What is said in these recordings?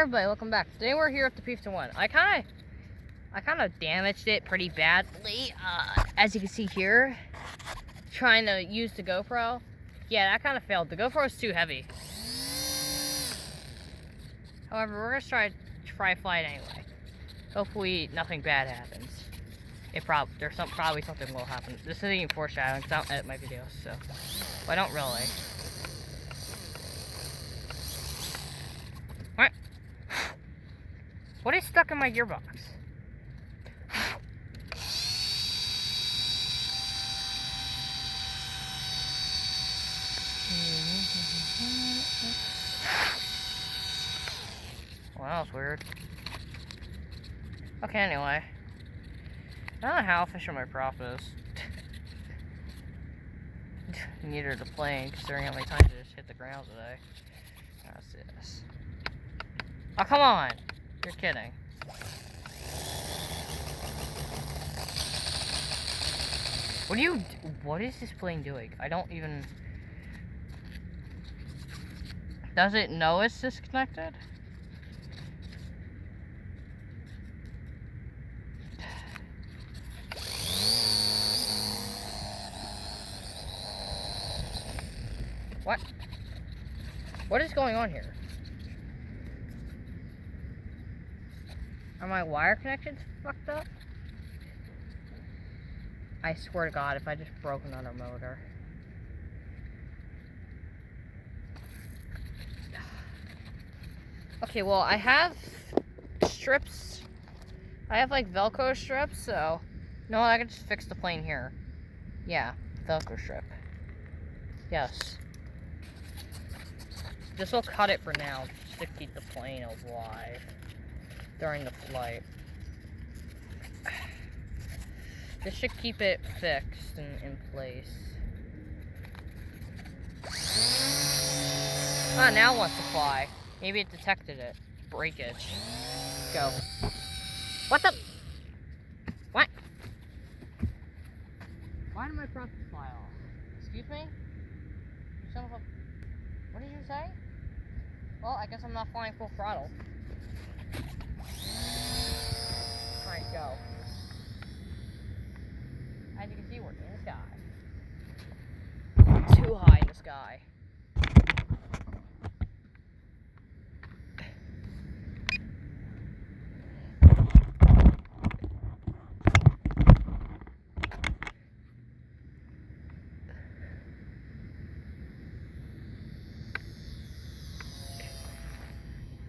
everybody, welcome back. Today we're here with the p-51. I kind of damaged it pretty badly, as you can see here. Trying to use the GoPro. Yeah, that kind of failed. The GoPro is too heavy. However, we're gonna try fly it anyway. Hopefully, nothing bad happens. There's probably something will happen. This isn't even foreshadowing because I don't edit my videos, so. But I don't really. What? What is stuck in my gearbox? Well, that was weird. Okay, anyway. I don't know how efficient my prop is. Neither the plane, considering how many times I just hit the ground today. Let's see this. Oh, come on! You're kidding. What is this plane doing? I don't even... Does it know it's disconnected? What? What is going on here? Are my wire connections fucked up? I swear to God, if I just broke another motor. Okay, well, I have strips. I have like Velcro strips, so no, I can just fix the plane here. Yeah, Velcro strip. Yes. This will cut it for now, just to keep the plane alive during the flight. This should keep it fixed and in place. Ah, now it wants to fly. Maybe it detected it. Breakage. Go. What the? What? Why did my props fly off? Excuse me? You son of a... What did you say? Well, I guess I'm not flying full throttle. Alright, go. As you can see, we're in the sky. Too high in the sky.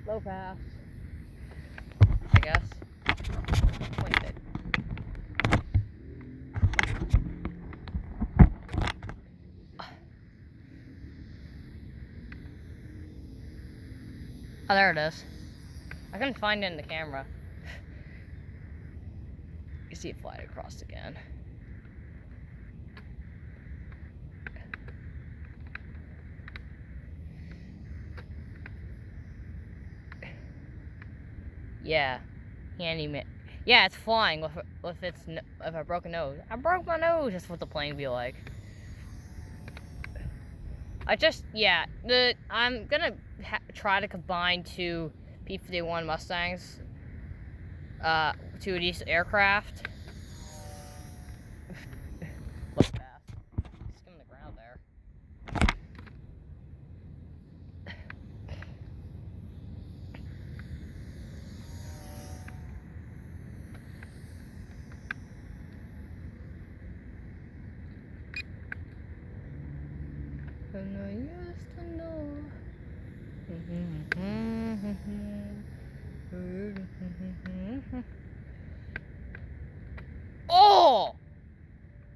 Low pass, I guess. Pointed. Oh, there it is. I couldn't find it in the camera. You see it fly across again. Yeah, handyman. Yeah, it's flying with a broken nose. I broke my nose. That's what the plane be like. I'm gonna try to combine two p-51 Mustangs to these aircraft. Look fast. Skim the ground there. And I used to know. Oh!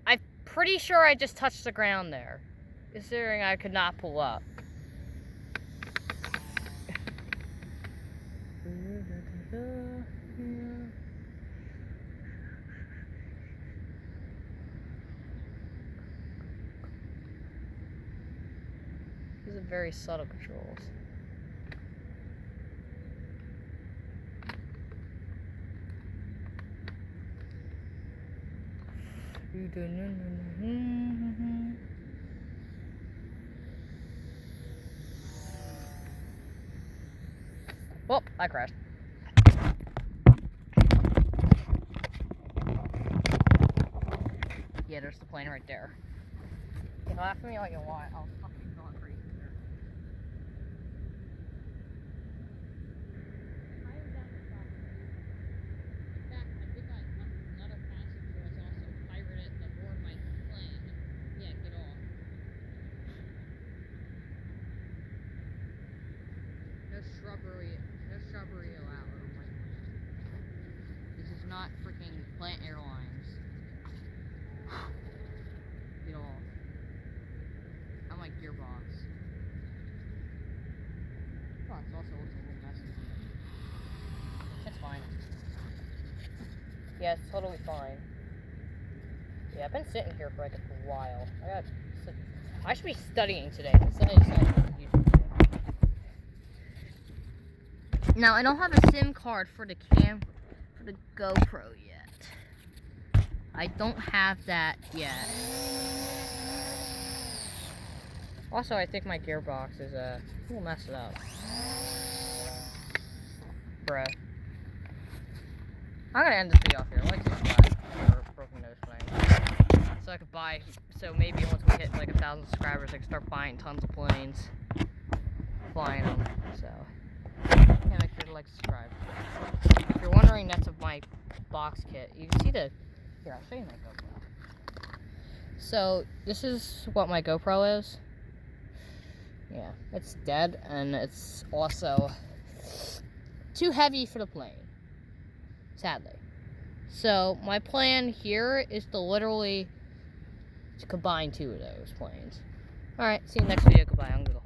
I'm pretty sure I just touched the ground there, considering I could not pull up. These are very subtle controls. Well, I crashed. Yeah, there's the plane right there. If laugh at me like a lot, I'll fucking go on crazy there. I was at the stop. In fact, I think another passenger has also pirated aboard my plane. Yeah, get off. No shrubbery allowed on my plane. This is not freaking Plant Airlines. Get off. I'm like gearbox. Oh, it also looks a little messy. It's fine. Yeah, it's totally fine. Yeah, I've been sitting here for like a while. I should be studying today. Now I don't have a SIM card for the GoPro yet. I don't have that yet. Also, I think my gearbox is we'll mess it up. Bruh. I'm gonna end this video off here. Like subscribe for broken nose planes. So I could buy, so maybe once we hit like 1,000 subscribers, I can start buying tons of planes. Flying them, so. Yeah, make sure to like, subscribe. If you're wondering, that's of my box kit. You can see here, I'll show you my GoPro. So, this is what my GoPro is. Yeah, it's dead, and it's also too heavy for the plane, sadly. So my plan here is to literally combine two of those planes. Alright, see you next video. Goodbye. I'm gonna go.